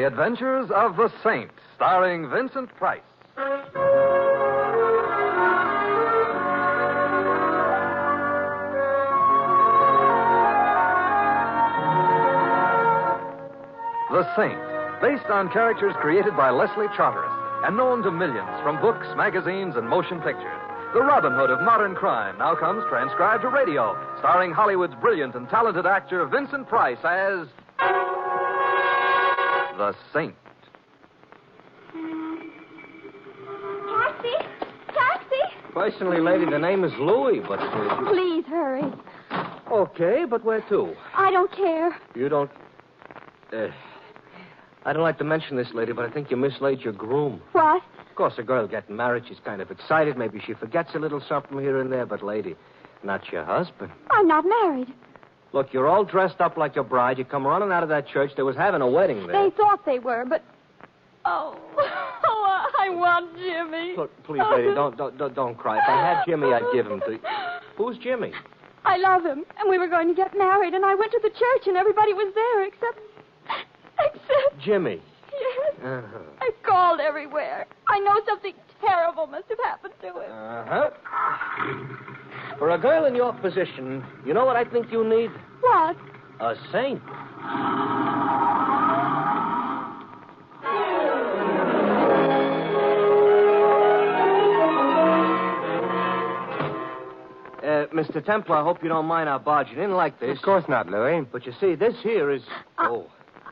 The Adventures of the Saint, starring Vincent Price. The Saint, based on characters created by Leslie Charteris and known to millions from books, magazines, and motion pictures. The Robin Hood of modern crime now comes transcribed to radio, starring Hollywood's brilliant and talented actor Vincent Price as the Saint. Taxi! Personally, lady, the name is Louis, but... Please hurry. Okay, but where to? I don't care. You don't... I don't like to mention this, lady, but I think you mislaid your groom. What? Of course, a girl getting married, she's kind of excited. Maybe she forgets a little something here and there, but, lady, not your husband. I'm not married. Look, you're all dressed up like your bride. You come running out of that church. They was having a wedding there. They thought they were, but... Oh, I want Jimmy. Look, please, lady, don't cry. If I had Jimmy, I'd give him to you. Who's Jimmy? I love him, and we were going to get married, and I went to the church, and everybody was there, except... Jimmy. Yes. Uh-huh. I've called everywhere. I know something terrible must have happened to him. Uh-huh. For a girl in your position, you know what I think you need? What? A saint. Mr. Templar, I hope you don't mind our barging in like this. Of course not, Louis. But you see, this here is...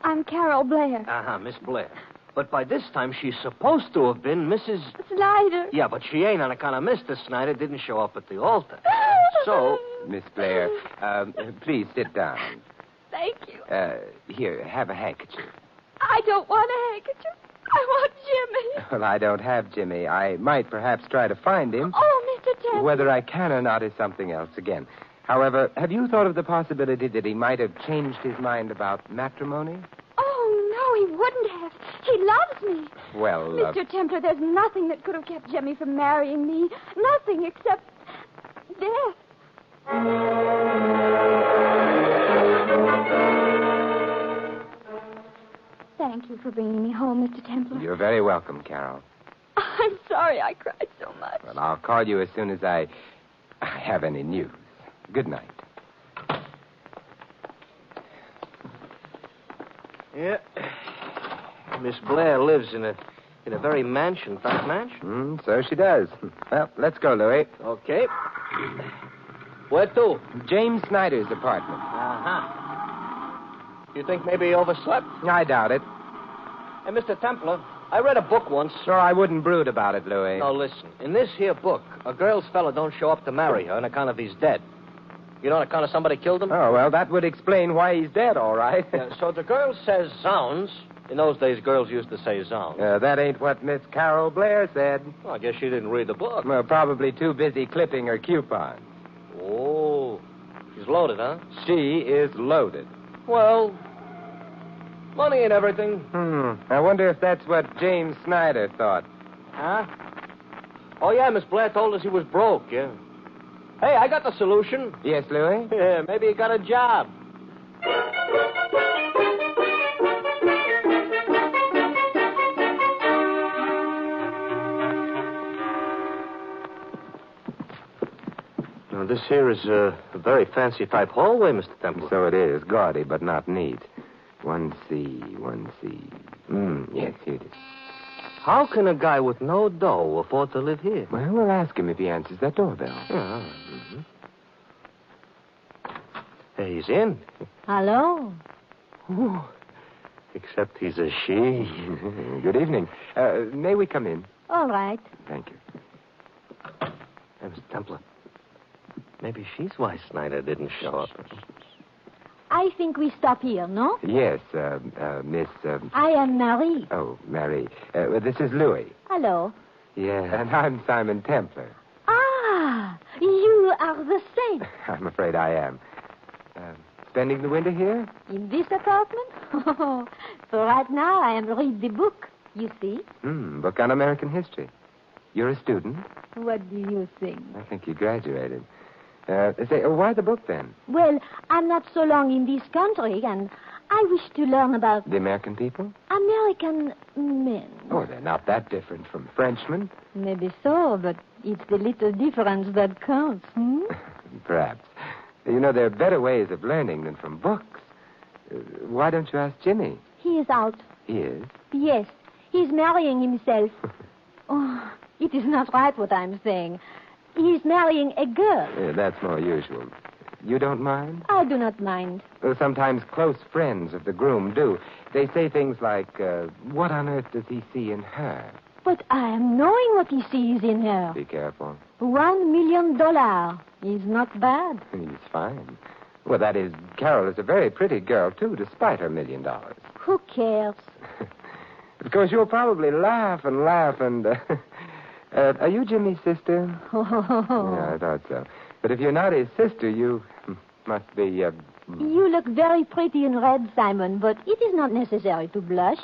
I'm Carol Blair. Uh-huh, Miss Blair. But by this time, she's supposed to have been Mrs. Snyder. Yeah, but she ain't on account of Mr. Snyder didn't show up at the altar. So... Miss Blair, please sit down. Thank you. Here, have a handkerchief. I don't want a handkerchief. I want Jimmy. Well, I don't have Jimmy. I might perhaps try to find him. Oh, Mr. Templar. Whether I can or not is something else again. However, have you thought of the possibility that he might have changed his mind about matrimony? Oh, no, he wouldn't have. He loves me. Well, Mr. Templar, there's nothing that could have kept Jimmy from marrying me. Nothing except death. Thank you for bringing me home, Mr. Templar. You're very welcome, Carol. I'm sorry I cried so much. Well, I'll call you as soon as I have any news. Good night. Yeah. Miss Blair lives in a very fat mansion. So she does. Well, let's go, Louis. Okay. Where to? James Snyder's apartment. Uh-huh. You think maybe he overslept? I doubt it. Hey, Mr. Templar, I read a book once. Sure, I wouldn't brood about it, Louis. No, listen. In this here book, a girl's fella don't show up to marry her on account of he's dead. You know on account of somebody killed him? Oh, well, that would explain why he's dead, all right. So the girl says zounds. In those days, girls used to say zounds. That ain't what Miss Carol Blair said. Well, I guess she didn't read the book. Well, probably too busy clipping her coupons. Oh, she's loaded, huh? She is loaded. Well, money and everything. I wonder if that's what James Snyder thought. Huh? Oh, yeah, Miss Blair told us he was broke, yeah. Hey, I got the solution. Yes, Louis? Yeah, maybe he got a job. Now, this here is a very fancy type hallway, Mr. Temple. So it is. Gaudy, but not neat. 1C. Yes, here it is. How can a guy with no dough afford to live here? Well, we'll ask him if he answers that doorbell. Yeah. Hey, he's in. Hello. Ooh. Except he's a she. Good evening. May we come in? All right. Thank you. Hey, Mr. Templar. Maybe she's why Snyder didn't show up. I think we stop here, no? Yes, Miss... I am Marie. Oh, Mary. This is Louis. Hello. Yeah, and I'm Simon Templar. Ah, you are the saint. I'm afraid I am. Spending the winter here? In this apartment? For right now, I am reading the book, you see. Book on American history. You're a student? What do you think? I think you graduated. Why the book, then? Well, I'm not so long in this country, and I wish to learn about The American people? American men. Oh, they're not that different from Frenchmen. Maybe so, but it's the little difference that counts, Perhaps. You know, there are better ways of learning than from books. Why don't you ask Jimmy? He is out. He is? Yes, he's marrying himself. Oh, it is not right what I'm saying. He's marrying a girl. Yeah, that's more usual. You don't mind? I do not mind. Well, sometimes close friends of the groom do. They say things like, what on earth does he see in her? But I am knowing what he sees in her. Be careful. $1 million is not bad. He's fine. Well, that is, Carol is a very pretty girl, too, despite her $1 million. Who cares? Of course, you'll probably laugh and laugh and... are you Jimmy's sister? Yeah, I thought so. But if you're not his sister, you must be... You look very pretty in red, Simon, but it is not necessary to blush.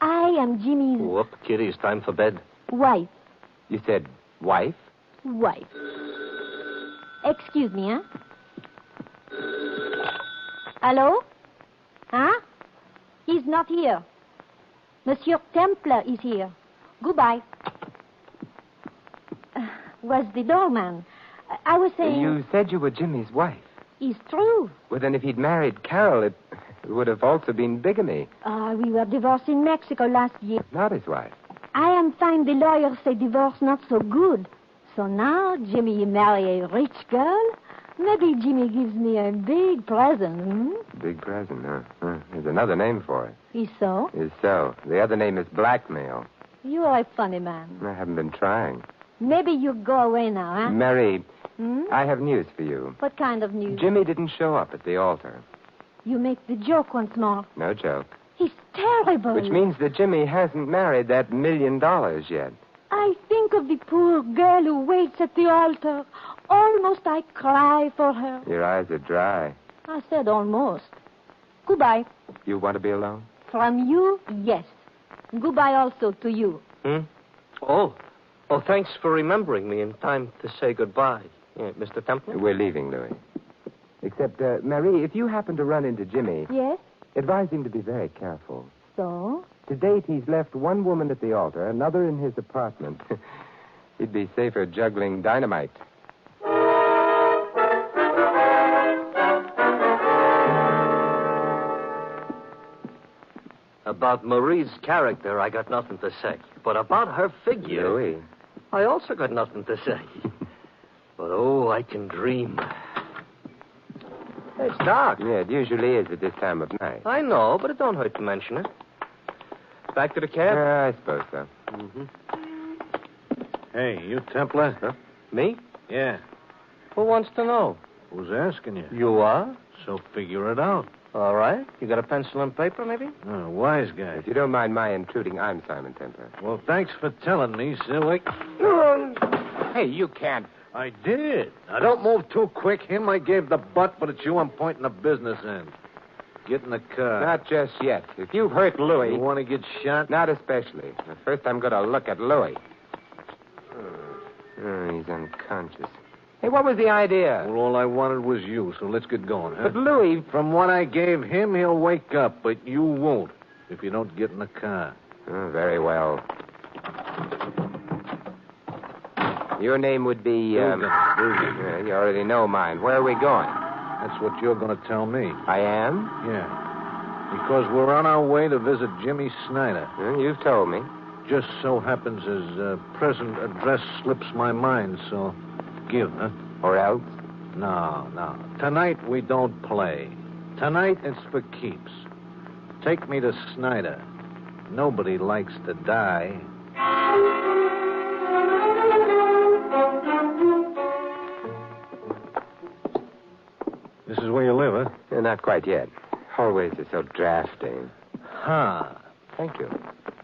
I am Jimmy's... Whoop, Kitty, it's time for bed. Wife. You said wife? Wife. Excuse me, huh? Hello? Huh? He's not here. Monsieur Templar is here. Goodbye. Was the doorman. I was saying... You said you were Jimmy's wife. It's true. Well, then if he'd married Carol, it would have also been bigamy. We were divorced in Mexico last year. Not his wife. I am fine. The lawyers say divorce not so good. So now Jimmy marry a rich girl. Maybe Jimmy gives me a big present, Big present, huh? There's another name for it. Is so? Is so. The other name is blackmail. You are a funny man. I haven't been trying. Maybe you go away now, huh? Mary, I have news for you. What kind of news? Jimmy didn't show up at the altar. You make the joke once more. No joke. He's terrible. Which means that Jimmy hasn't married that $1 million yet. I think of the poor girl who waits at the altar. Almost I cry for her. Your eyes are dry. I said almost. Goodbye. You want to be alone? From you, yes. Goodbye also to you. Oh, thanks for remembering me in time to say goodbye, Mr. Templar. We're leaving, Louis. Except, Marie, if you happen to run into Jimmy... Yes? Advise him to be very careful. So? To date, he's left one woman at the altar, another in his apartment. He'd be safer juggling dynamite. About Marie's character, I got nothing to say. But about her figure... Louis. I also got nothing to say. But, I can dream. It's dark. Yeah, it usually is at this time of night. I know, but it don't hurt to mention it. Back to the cab? I suppose so. Hey, you Templar? Huh? Me? Yeah. Who wants to know? Who's asking you? You are? So figure it out. All right. You got a pencil and paper, maybe? Oh, wise guy. If you don't mind my intruding, I'm Simon Templar. Well, thanks for telling me, silly. Hey, you can't. I did. Now, don't move too quick. Him I gave the butt, but it's you I'm pointing the business in. Get in the car. Not just yet. If you've hurt Louis... You want to get shot? Not especially. But first I'm going to look at Louis. He's unconscious. Hey, what was the idea? Well, all I wanted was you, so let's get going, huh? But Louis... From what I gave him, he'll wake up, but you won't if you don't get in the car. Oh, very well. Your name would be... Dugan. Yeah, you already know mine. Where are we going? That's what you're going to tell me. I am? Yeah. Because we're on our way to visit Jimmy Snyder. You've told me. Just so happens his present address slips my mind, so give, huh? Or else? No. Tonight we don't play. Tonight it's for keeps. Take me to Snyder. Nobody likes to die. This is where you live, huh? Not quite yet. Hallways are so drafty. Huh. Thank you.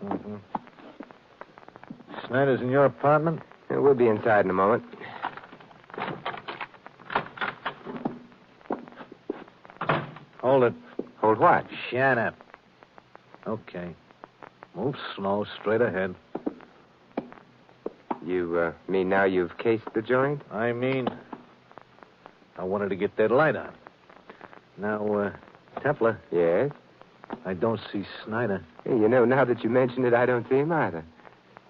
Mm-hmm. Snyder's in your apartment? We'll be inside in a moment. Hold it. Hold what? Shut up. Okay. Move slow, straight ahead. You mean now you've cased the joint? I mean, I wanted to get that light on. Now, Templar, Yes? I don't see Snyder. Hey, you know, now that you mention it, I don't see him either.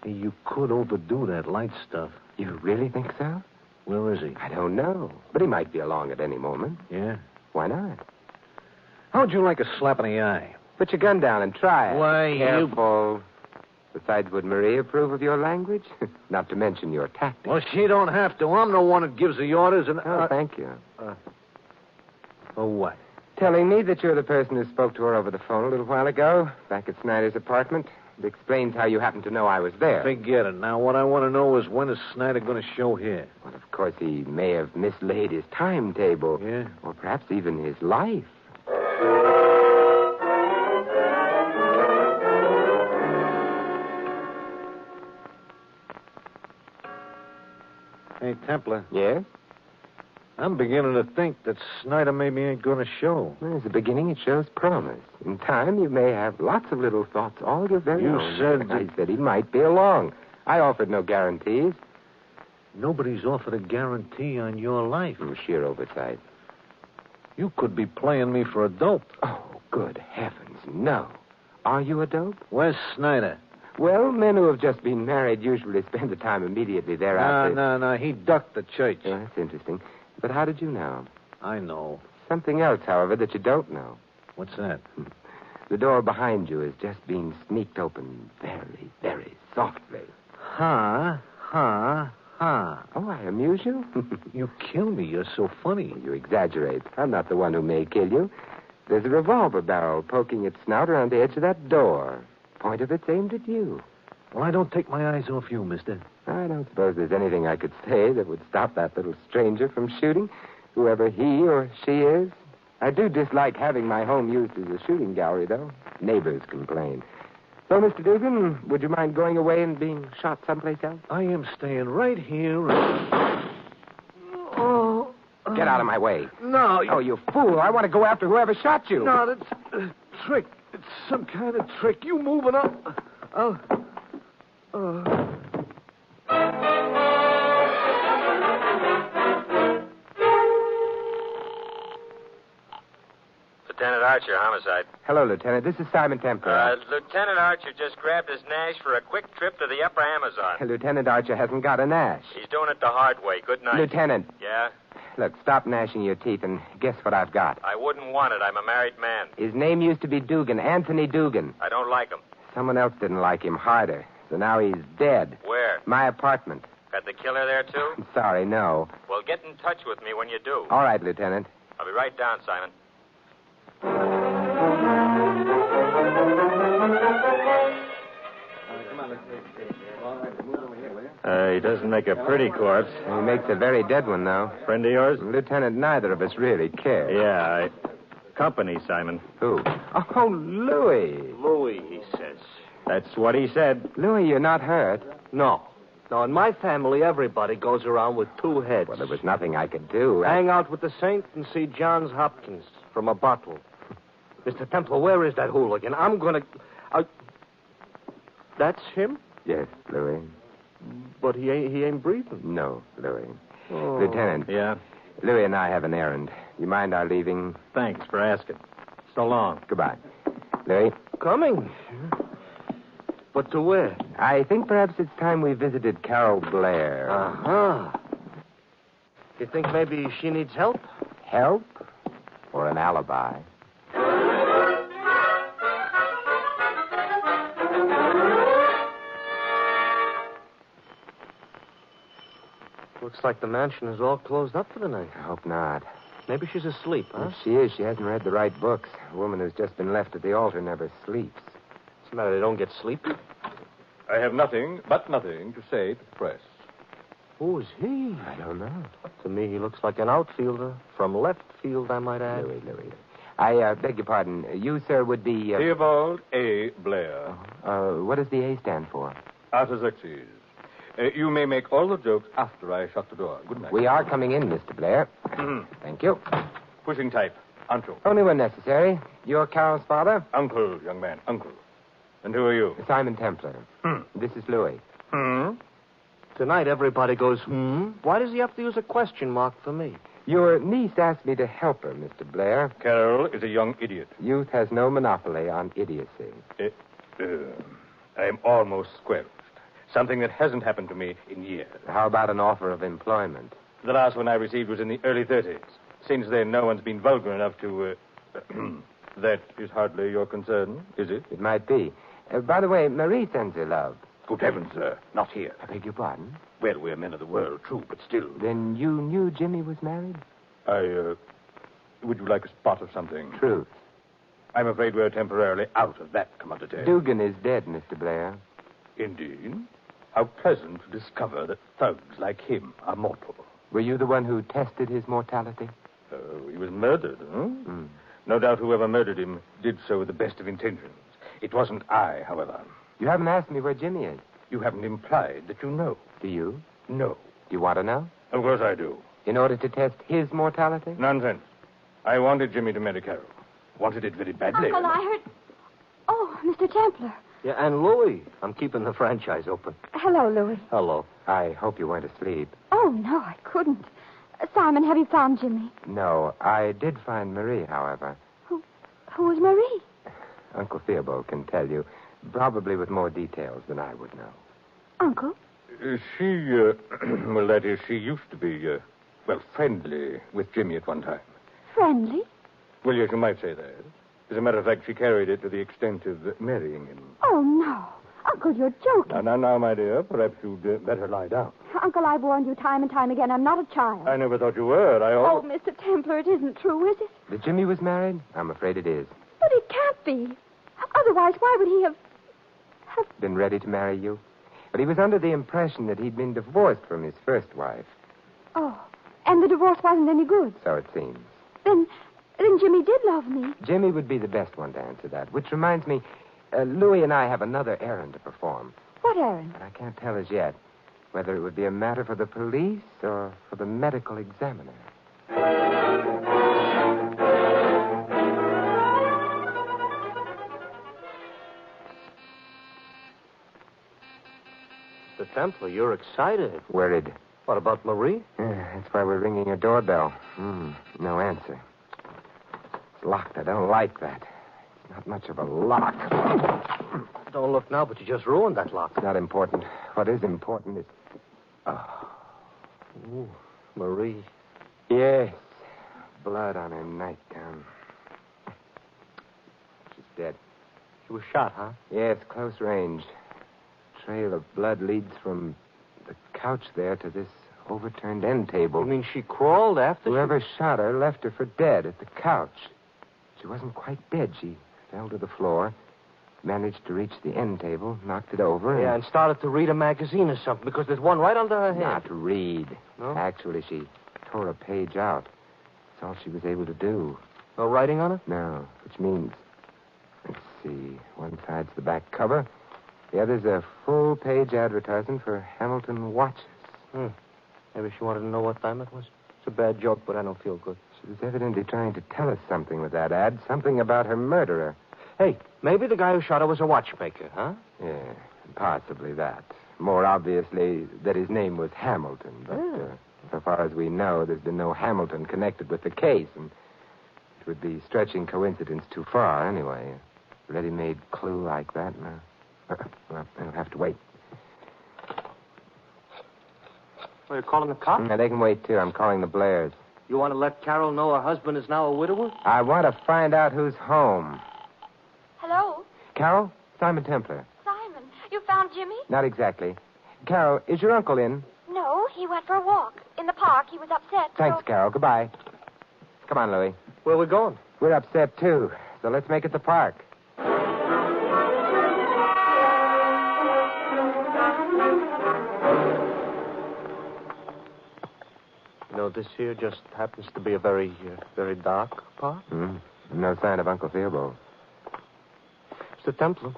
Hey, you could overdo that light stuff. You really think so? Where is he? I don't know. But he might be along at any moment. Yeah? Why not? How'd you like a slap in the eye? Put your gun down and try it. Why, Careful. Besides, would Maria approve of your language? Not to mention your tactics. Well, she don't have to. I'm the one that gives the orders and... Oh, thank you. For what? Telling me that you're the person who spoke to her over the phone a little while ago, back at Snyder's apartment. It explains how you happened to know I was there. Forget it. Now, what I want to know is when is Snyder going to show here? Well, of course, he may have mislaid his timetable. Yeah? Or perhaps even his life. Hey, Templar. Yes? I'm beginning to think that Snyder maybe ain't going to show. Well, as a beginning, it shows promise. In time, you may have lots of little thoughts, all your very You own. said... I said he might be along. I offered no guarantees. Nobody's offered a guarantee on your life. Sheer oversight. You could be playing me for a dope. Oh, good heavens, no. Are you a dope? Where's Snyder? Well, men who have just been married usually spend the time immediately thereafter. No. He ducked the church. Oh, that's interesting. But how did you know? I know. Something else, however, that you don't know. What's that? The door behind you is just being sneaked open very, very softly. Ha. Oh, I amuse you? You kill me. You're so funny. You exaggerate. I'm not the one who may kill you. There's a revolver barrel poking its snout around the edge of that door. Point of it's aimed at you. Well, I don't take my eyes off you, mister. I don't suppose there's anything I could say that would stop that little stranger from shooting, whoever he or she is. I do dislike having my home used as a shooting gallery, though. Neighbors complain. So, Mr. Dugan, would you mind going away and being shot someplace else? I am staying right here. Get out of my way. No. Oh, you fool. I want to go after whoever shot you. No, that's a trick. It's some kind of trick. You moving up. Lieutenant Archer, homicide. Hello, Lieutenant. This is Simon Templar. Lieutenant Archer just grabbed his Nash for a quick trip to the upper Amazon. Lieutenant Archer hasn't got a Nash. He's doing it the hard way. Good night. Lieutenant. Yeah? Look, stop gnashing your teeth and guess what I've got. I wouldn't want it. I'm a married man. His name used to be Dugan, Anthony Dugan. I don't like him. Someone else didn't like him harder, so now he's dead. Where? My apartment. Got the killer there, too? I'm sorry, no. Well, get in touch with me when you do. All right, Lieutenant. I'll be right down, Simon. He doesn't make a pretty corpse. He makes a very dead one, though. Friend of yours? Lieutenant, neither of us really care. Yeah, company, Simon. Who? Oh, Louis. Louis, he says. That's what he said. Louis, you're not hurt. No. No, in my family, everybody goes around with two heads. Well, there was nothing I could do. Hang out with the saint and see Johns Hopkins from a bottle. Mr. Templar, where is that hooligan? I'm going to... That's him? Yes, Louis. But he ain't breathing. No, Louis. Oh. Lieutenant. Yeah? Louis and I have an errand. You mind our leaving? Thanks for asking. So long. Goodbye. Louis? Coming. But to where? I think perhaps it's time we visited Carol Blair. Uh-huh. You think maybe she needs help? Help? Or an alibi? Looks like the mansion is all closed up for the night. I hope not. Maybe she's asleep, huh? If she is, she hasn't read the right books. A woman who's just been left at the altar never sleeps. What's the matter? They don't get sleepy? I have nothing to say to the press. Who is he? I don't know. To me, he looks like an outfielder. From left field, I might add. Louis. I beg your pardon. You, sir, would be... Theobald A. Blair. What does the A stand for? Artaxerxes. You may make all the jokes after I shut the door. Good night. We are coming in, Mr. Blair. Thank you. Pushing type. Anto. Only when necessary. You're Carol's father? Uncle, young man. Uncle. And who are you? Simon Templar. This is Louis. Tonight, everybody goes, Why does he have to use a question mark for me? Your niece asked me to help her, Mr. Blair. Carol is a young idiot. Youth has no monopoly on idiocy. I am almost squelched. Something that hasn't happened to me in years. How about an offer of employment? The last one I received was in the early 30s. Since then, no one's been vulgar enough to... That is hardly your concern, is it? It might be. By the way, Marie sends her love. Good heavens, sir. Not here. I beg your pardon? Well, we're men of the world, true, but still. Then you knew Jimmy was married? Would you like a spot of something? Truth. I'm afraid we're temporarily out of that commodity. Dugan is dead, Mr. Blair. Indeed. How pleasant to discover that thugs like him are mortal. Were you the one who tested his mortality? Oh, he was murdered, huh? No doubt whoever murdered him did so with the best of intentions. It wasn't I, however. You haven't asked me where Jimmy is. You haven't implied that you know. Do you? No. Do you want to know? Of course I do. In order to test his mortality? Nonsense. I wanted Jimmy to marry Carol. Wanted it very badly. Uncle, I heard... Oh, Mr. Templar. Yeah, and Louis. I'm keeping the franchise open. Hello, Louis. Hello. I hope you weren't asleep. Oh, no, I couldn't. Simon, have you found Jimmy? No, I did find Marie, however. Who is Marie? Uncle Theobald can tell you, probably with more details than I would know. Uncle? Well, that is, she used to be, friendly with Jimmy at one time. Friendly? Well, yes, you might say that. As a matter of fact, she carried it to the extent of marrying him. Oh, no. Uncle, you're joking. Now, my dear, perhaps you'd better lie down. Uncle, I've warned you time and time again. I'm not a child. I never thought you were. Oh, Mr. Templar, it isn't true, is it? That Jimmy was married? I'm afraid it is. But it can't be. Otherwise, why would he have... Been ready to marry you? But he was under the impression that he'd been divorced from his first wife. Oh, and the divorce wasn't any good. So it seems. Then Jimmy did love me. Jimmy would be the best one to answer that. Which reminds me, Louis and I have another errand to perform. What errand? But I can't tell as yet whether it would be a matter for the police or for the medical examiner. Mr. Templar, you're excited. Worried. What about Marie? Yeah, that's why we're ringing her doorbell. No answer. It's locked. I don't like that. It's not much of a lock. Don't look now, but you just ruined that lock. It's not important. What is important is... Ooh, Marie. Yes. Blood on her nightgown. She's dead. She was shot, huh? Yes, close range. Trail of blood leads from the couch there to this overturned end table. You mean she crawled after Whoever shot her left her for dead at the couch. She wasn't quite dead. She fell to the floor, managed to reach the end table, knocked it over, and started to read a magazine or something, because there's one right under her head. Not read. No? Actually, she tore a page out. That's all she was able to do. No writing on it? No, which means... Let's see. One side's the back cover. The other's a full-page advertisement for Hamilton watches. Maybe she wanted to know what time it was. It's a bad joke, but I don't feel good. She was evidently trying to tell us something with that ad. Something about her murderer. Hey, maybe the guy who shot her was a watchmaker, huh? Yeah, possibly that. More obviously that his name was Hamilton. But so far as we know, there's been no Hamilton connected with the case. And it would be stretching coincidence too far, anyway. A ready-made clue like that. Well, they'll have to wait. Well, you're calling the cops? Now, they can wait, too. I'm calling the Blairs. You want to let Carol know her husband is now a widower? I want to find out who's home. Hello? Carol? Simon Templar. Simon, you found Jimmy? Not exactly. Carol, is your uncle in? No, he went for a walk. In the park, he was upset. Thanks, Carol. Goodbye. Come on, Louis. Where are we going? We're upset, too. So let's make it the park. You know, this here just happens to be a very dark park. No sign of Uncle Theobald. Mr. Templar,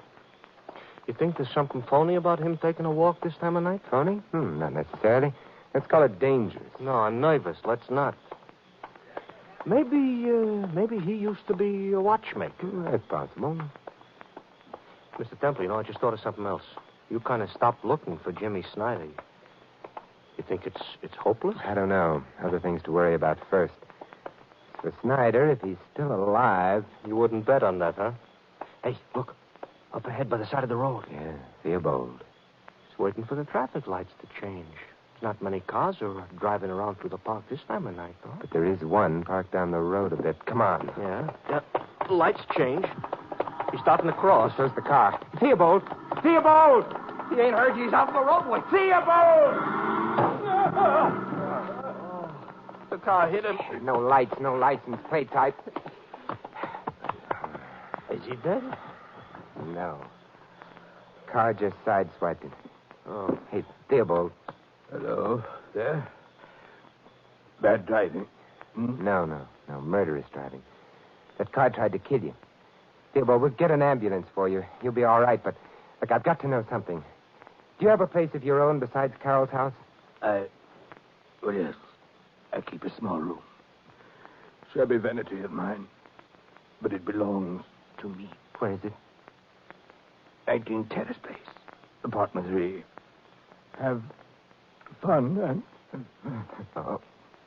you think there's something phony about him taking a walk this time of night? Phony? Not necessarily. Let's call it dangerous. No, I'm nervous. Let's not. Maybe he used to be a watchmaker. That's possible. Mr. Templar, I just thought of something else. You kind of stopped looking for Jimmy Snyder. You think it's hopeless? I don't know. Other things to worry about first. For Snyder, if he's still alive... You wouldn't bet on that, huh? Hey, look. Up ahead by the side of the road. Yeah, Theobald. He's waiting for the traffic lights to change. Not many cars are driving around through the park this time of night, though. But there is one parked down the road a bit. Come on. Yeah. The lights change. He's starting to cross. So's the car. Theobald! Theobald! He ain't heard you. He's out on the roadway. Theobald! The car hit him. No lights, no license plate type. Is he dead? No. Car just sideswiped him. Oh. Hey, Theobald. Hello, there. Bad driving. No. Murderous driving. That car tried to kill you. Theobald, we'll get an ambulance for you. You'll be all right, but, look, I've got to know something. Do you have a place of your own besides Carol's house? Well, yes. I keep a small room. Shabby vanity of mine. But it belongs to me. Where is it? 19 Terrace Place. Apartment 3. Have fun, and... Oh,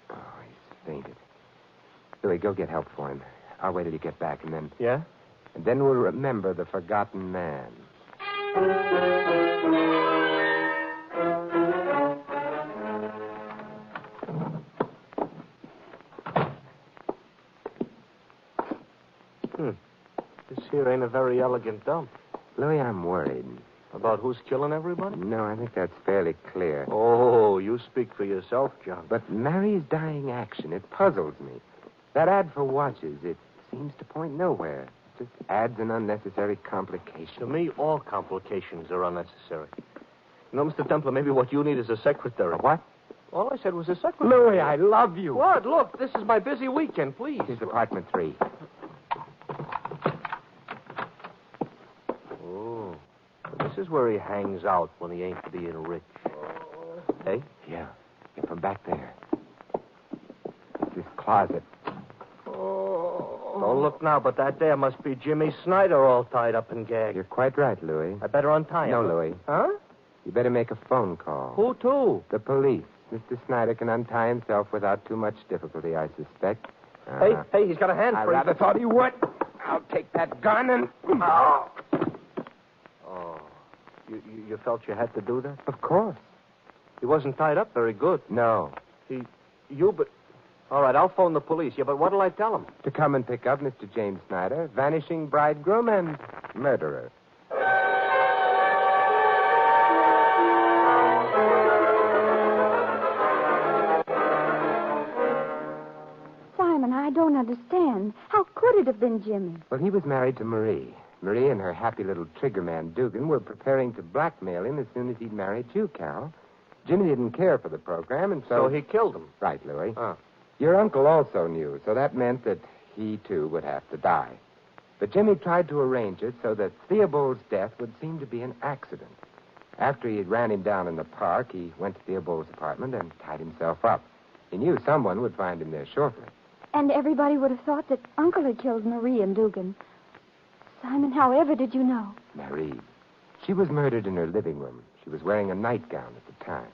he's fainted. Louis, go get help for him. I'll wait till you get back, and then... Yeah? And then we'll remember the forgotten man. This here ain't a very elegant dump. Louis, I'm worried. About who's killing everybody? No, I think that's fairly clear. Oh, you speak for yourself, John. But Mary's dying action, it puzzles me. That ad for watches, it seems to point nowhere. It just adds an unnecessary complication. To me, all complications are unnecessary. You know, Mr. Templar, maybe what you need is a secretary. A what? All I said was a secretary. Louis, I love you. What? Look, this is my busy weekend, please. This is apartment 3. Oh. Well, this is where he hangs out when he ain't being rich. Hey? Yeah, from back there. It's this closet. Don't look now, but that there must be Jimmy Snyder all tied up and gagged. You're quite right, Louis. I better untie him. No, Louis. Huh? You better make a phone call. Who to? The police. Mr. Snyder can untie himself without too much difficulty, I suspect. Hey, he's got a hand I free. rather thought he would. I'll take that gun and... Oh. You felt you had to do that? Of course. He wasn't tied up very good. No. But... All right, I'll phone the police. Yeah, but what'll I tell them? To come and pick up Mr. James Snyder, vanishing bridegroom and murderer. Simon, I don't understand. How could it have been Jimmy? Well, he was married to Marie. Marie and her happy little triggerman, Dugan, were preparing to blackmail him as soon as he'd married you, Cal. Jimmy didn't care for the program, and so... So he killed him. Right, Louis. Oh. Your uncle also knew, so that meant that he, too, would have to die. But Jimmy tried to arrange it so that Theobald's death would seem to be an accident. After he had ran him down in the park, he went to Theobald's apartment and tied himself up. He knew someone would find him there shortly. And everybody would have thought that Uncle had killed Marie and Dugan. Simon, however did you know? Marie. She was murdered in her living room. She was wearing a nightgown at the time.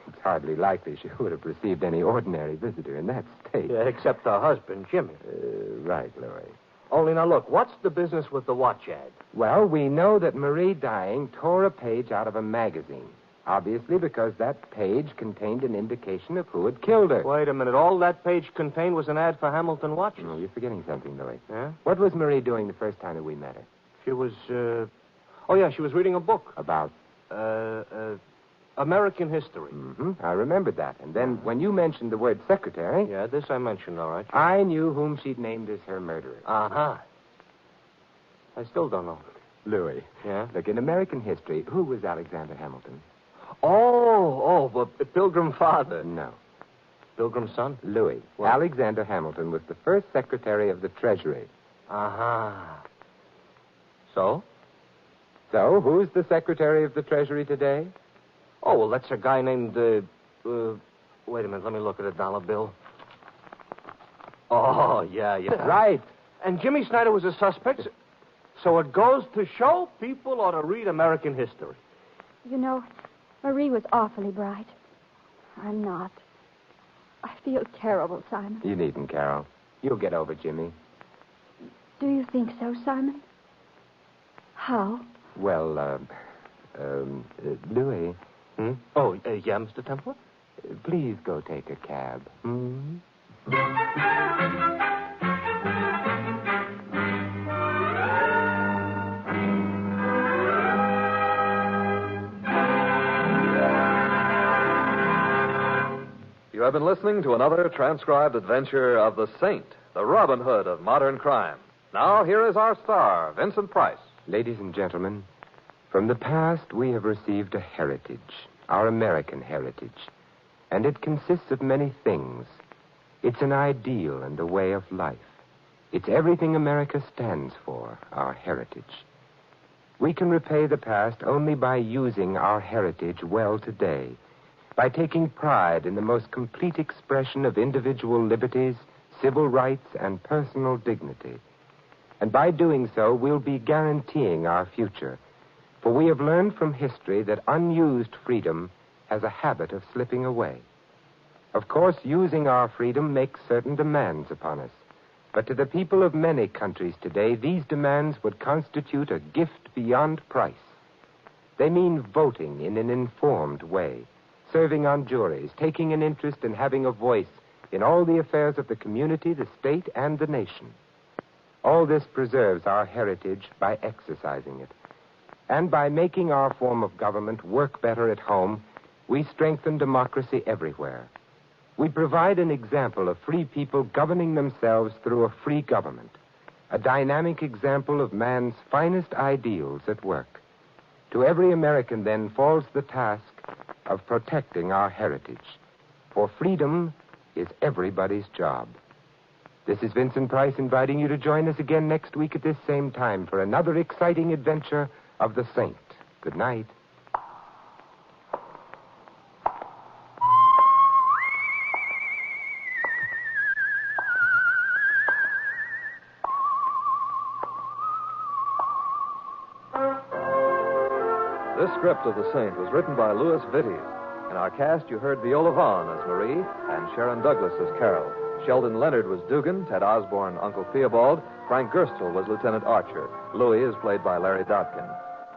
It's hardly likely she would have received any ordinary visitor in that state. Yeah, except her husband, Jimmy. Right, Louis. Only now, look, what's the business with the watch ad? Well, we know that Marie dying tore a page out of a magazine. Obviously, because that page contained an indication of who had killed her. Wait a minute. All that page contained was an ad for Hamilton watches. No, you're forgetting something, Louis. Yeah? What was Marie doing the first time that we met her? She was, Oh, yeah, she was reading a book. About? American history. Mm-hmm. I remembered that. And then when you mentioned the word secretary... Yeah, this I mentioned, all right. I knew whom she'd named as her murderer. Uh-huh. I still don't know. Louis. Yeah? Look, in American history, who was Alexander Hamilton? The Pilgrim Father. No. Pilgrim's son? Louis. What? Alexander Hamilton was the first Secretary of the Treasury. Uh-huh. So? So, who's the Secretary of the Treasury today? Oh, well, that's a guy named, wait a minute, let me look at a dollar bill. Oh, yeah. Right. And Jimmy Snyder was a suspect. So it goes to show people ought to read American history. You know, Marie was awfully bright. I'm not. I feel terrible, Simon. You needn't, Carol. You'll get over Jimmy. Do you think so, Simon? How? Well, Louis. Oh, yeah, Mr. Temple? Please go take a cab. Hmm? You have been listening to another transcribed adventure of the Saint, the Robin Hood of modern crime. Now, here is our star, Vincent Price. Ladies and gentlemen, from the past we have received a heritage, our American heritage, and it consists of many things. It's an ideal and a way of life. It's everything America stands for, our heritage. We can repay the past only by using our heritage well today, by taking pride in the most complete expression of individual liberties, civil rights, and personal dignity. And by doing so, we'll be guaranteeing our future. For we have learned from history that unused freedom has a habit of slipping away. Of course, using our freedom makes certain demands upon us. But to the people of many countries today, these demands would constitute a gift beyond price. They mean voting in an informed way, serving on juries, taking an interest in having a voice in all the affairs of the community, the state, and the nation. All this preserves our heritage by exercising it. And by making our form of government work better at home, we strengthen democracy everywhere. We provide an example of free people governing themselves through a free government, a dynamic example of man's finest ideals at work. To every American, then, falls the task of protecting our heritage. For freedom is everybody's job. This is Vincent Price inviting you to join us again next week at this same time for another exciting adventure of the Saint. Good night. This script of The Saint was written by Louis Vittes. In our cast, you heard Viola Vaughn as Marie and Sharon Douglas as Carol. Sheldon Leonard was Dugan, Ted Osborne, Uncle Theobald. Frank Gerstle was Lieutenant Archer. Louis is played by Larry Dodkin.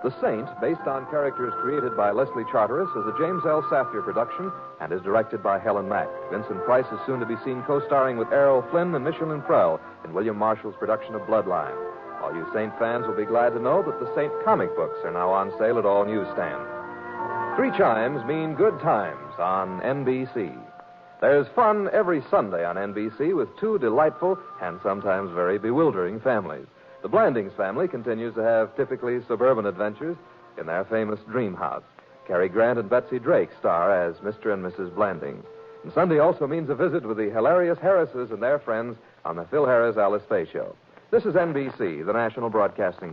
The Saint, based on characters created by Leslie Charteris, is a James L. Safdie production and is directed by Helen Mack. Vincent Price is soon to be seen co-starring with Errol Flynn and Michelin Prell in William Marshall's production of Bloodline. All you Saint fans will be glad to know that the Saint comic books are now on sale at all newsstands. 3 chimes mean good times on NBC. There's fun every Sunday on NBC with 2 delightful and sometimes very bewildering families. The Blandings family continues to have typically suburban adventures in their famous dream house. Cary Grant and Betsy Drake star as Mr. and Mrs. Blandings. And Sunday also means a visit with the hilarious Harrises and their friends on the Phil Harris Alice Faye Show. This is NBC, the National Broadcasting Company.